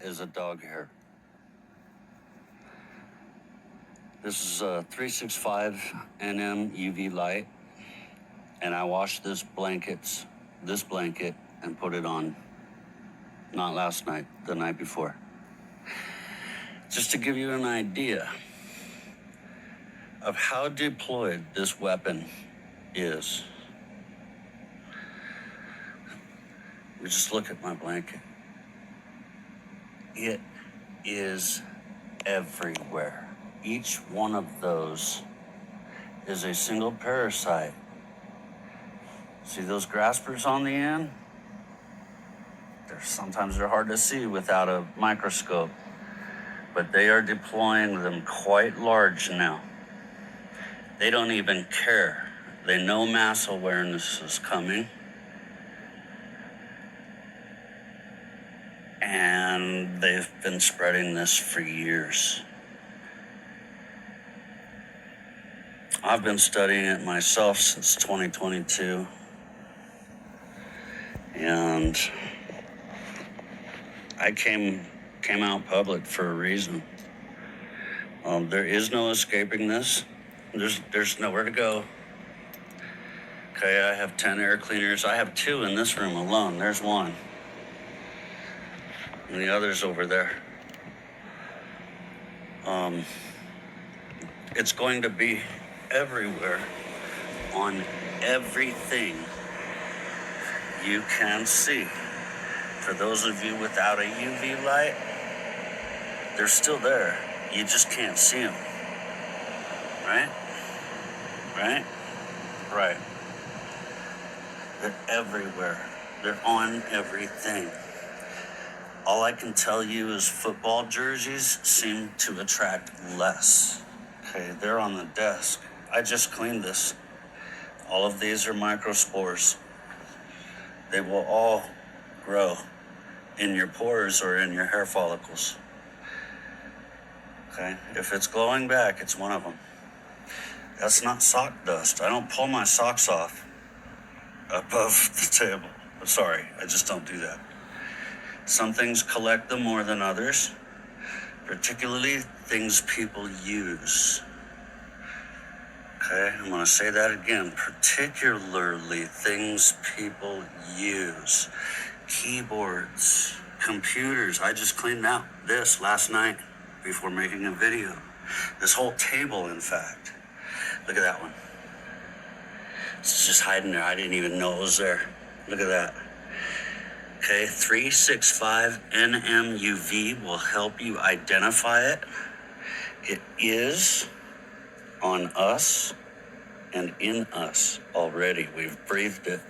is a dog hair. This is a 365 NM UV light, and I washed this blanket, and put it on, not last night, the night before. Just to give you an idea of how deployed this weapon is. We just look at my blanket. It is everywhere. Each one of those is a single parasite. See those graspers on the end? Sometimes they're hard to see without a microscope, but they are deploying them quite large now. They don't even care. They know mass awareness is coming. And they've been spreading this for years. I've been studying it myself since 2022. And I came out public for a reason. There is no escaping this. There's nowhere to go. Okay, I have 10 air cleaners. I have 2 in this room alone. There's one. And the other's over there. It's going to be everywhere on everything you can see. For those of you without a UV light, they're still there. You just can't see them. Right? Right? Right. They're everywhere. They're on everything. All I can tell you is football jerseys seem to attract less. Okay, they're on the desk. I just cleaned this. All of these are microspores. They will all grow in your pores or in your hair follicles. Okay, if it's glowing back, it's one of them. That's not sock dust. I don't pull my socks off above the table. I'm sorry, I just don't do that. Some things collect them more than others, particularly things people use. Okay, I'm gonna say that again. Particularly things people use. Keyboards, computers. I just cleaned out this last night before making a video. This whole table, in fact. Look at that one. It's just hiding there. I didn't even know it was there. Look at that. Okay, 365 NM UV will help you identify it. It is on us and in us already. We've breathed it.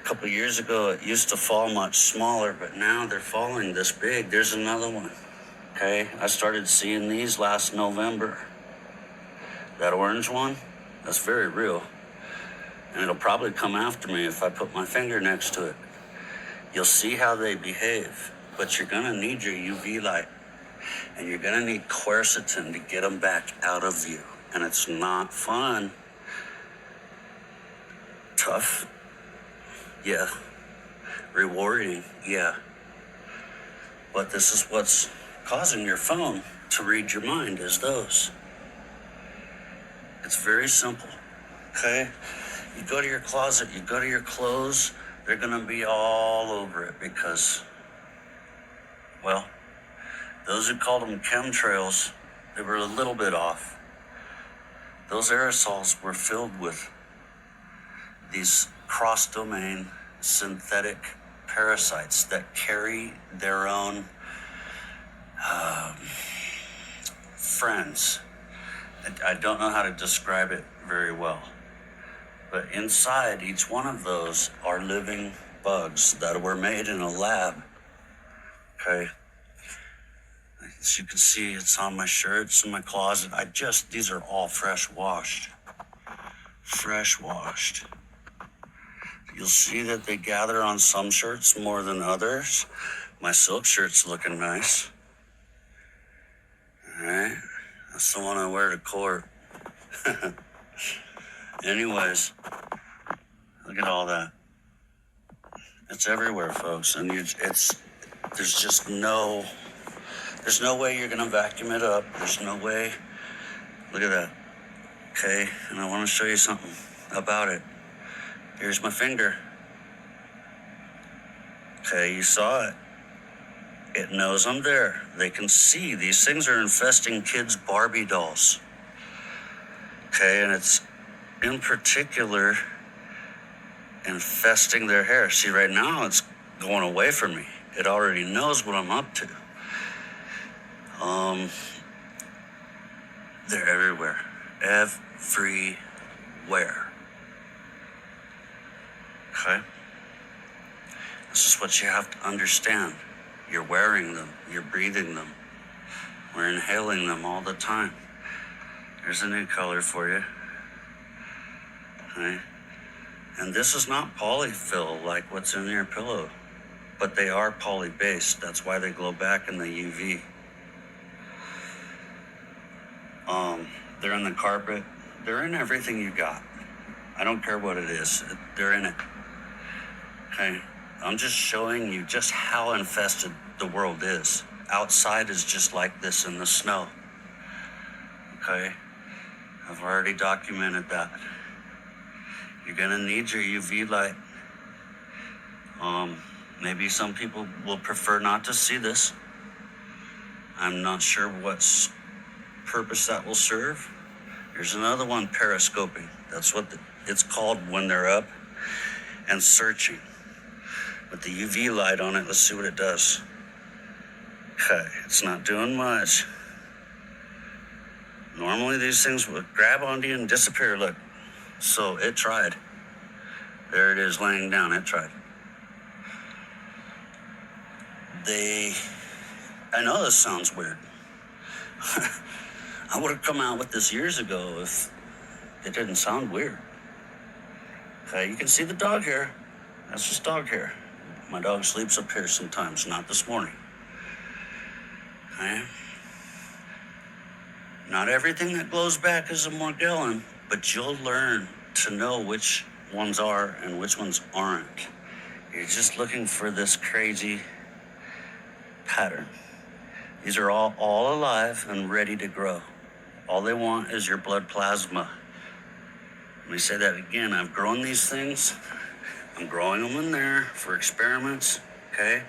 A couple of years ago, it used to fall much smaller, but now they're falling this big. There's another one. Okay, I started seeing these last November. That orange one, that's very real. And it'll probably come after me if I put my finger next to it. You'll see how they behave, but you're gonna need your UV light, and you're gonna need quercetin to get them back out of you. And it's not fun. Tough, yeah. Rewarding, yeah. But this is what's causing your phone to read your mind, is those. It's very simple, okay? You go to your closet, you go to your clothes, they're gonna be all over it because, well, those who called them chemtrails, they were a little bit off. Those aerosols were filled with these cross-domain synthetic parasites that carry their own friends. I don't know how to describe it very well. But inside each one of those are living bugs that were made in a lab. Okay. As you can see, it's on my shirts in my closet. These are all fresh washed. Fresh washed. You'll see that they gather on some shirts more than others. My silk shirt's looking nice. All right. That's the one I wear to court. Anyways, look at all that. It's everywhere, folks, and There's no way you're gonna vacuum it up. There's no way. Look at that. Okay, and I want to show you something about it. Here's my finger. Okay, you saw it. It knows I'm there. They can see these things are infesting kids' Barbie dolls. Okay, and it's in particular infesting their hair. See, right now it's going away from me. It already knows what I'm up to. They're everywhere. Everywhere. Okay? This is what you have to understand. You're wearing them. You're breathing them. We're inhaling them all the time. There's a new color for you. Okay? And this is not polyfill like what's in your pillow, but they are poly-based. That's why they glow back in the UV. They're in the carpet. They're in everything you got. I don't care what it is. They're in it. Okay? I'm just showing you just how infested the world is. Outside is just like this in the snow. Okay? I've already documented that. You're gonna need your UV light. Maybe some people will prefer not to see this. I'm not sure what purpose that will serve. Here's another one, periscoping. That's what it's called when they're up and searching. With the UV light on it, let's see what it does. Okay, it's not doing much. Normally these things would grab onto you and disappear, look. So it tried. There it is laying down, it tried. I know this sounds weird. I would have come out with this years ago if it didn't sound weird. Okay, you can see the dog hair. That's just dog hair. My dog sleeps up here sometimes, not this morning. Okay? Not everything that glows back is a Morgellon, but you'll learn to know which ones are and which ones aren't. You're just looking for this crazy pattern. These are all alive and ready to grow. All they want is your blood plasma. Let me say that again. I've grown these things. I'm growing them in there for experiments, okay?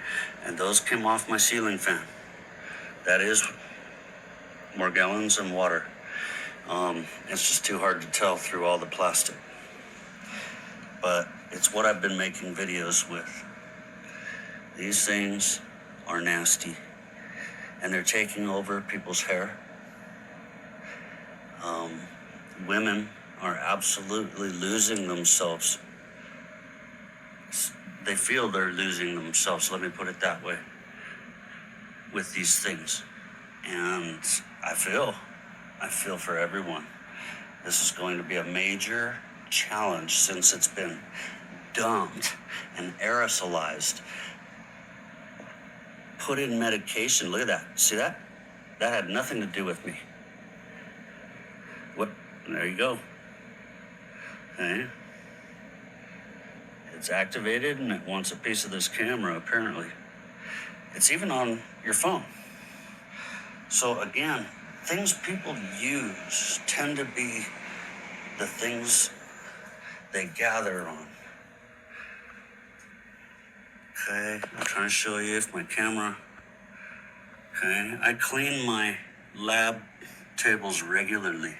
And those came off my ceiling fan. That is Morgellons and water. It's just too hard to tell through all the plastic. But it's what I've been making videos with. These things are nasty. And they're taking over people's hair. Women are absolutely losing themselves. They feel they're losing themselves, let me put it that way, with these things. And I feel for everyone. This is going to be a major challenge since it's been dumped and aerosolized. Put in medication. Look at that. See that? That had nothing to do with me. What? There you go. Okay. It's activated and it wants a piece of this camera, apparently. It's even on your phone. So again, things people use tend to be the things they gather on. Okay, I'm trying to show you if my camera. Okay, I clean my lab tables regularly.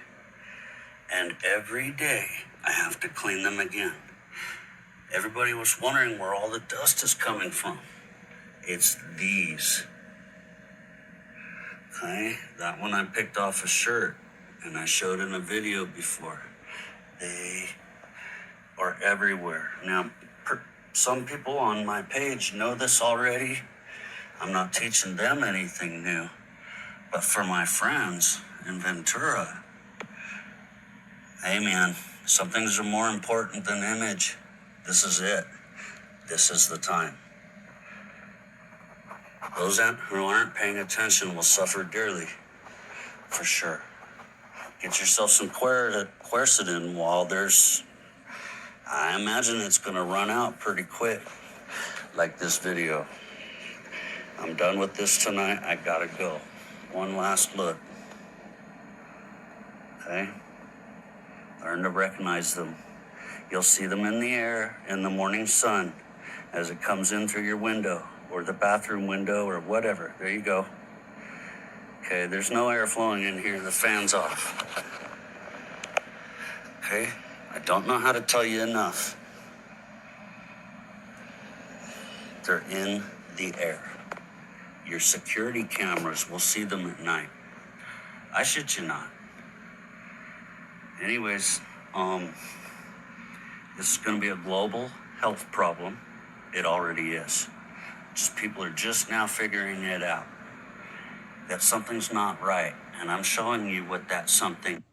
And every day I have to clean them again. Everybody was wondering where all the dust is coming from. It's these. Okay, that one I picked off a shirt and I showed in a video before. They are everywhere. Now, some people on my page know this already. I'm not teaching them anything new. But for my friends in Ventura, hey man, some things are more important than image. This is it. This is the time. Those who aren't paying attention will suffer dearly, for sure. Get yourself some quercetin while I imagine it's going to run out pretty quick, like this video. I'm done with this tonight. I gotta go. One last look. Okay? Learn to recognize them. You'll see them in the air in the morning sun as it comes in through your window or the bathroom window or whatever. There you go. Okay, there's no air flowing in here. The fan's off. Okay? I don't know how to tell you enough. They're in the air. Your security cameras will see them at night. I shit you not. Anyways, this is going to be a global health problem. It already is. Just people are just now figuring it out. That something's not right. And I'm showing you what that something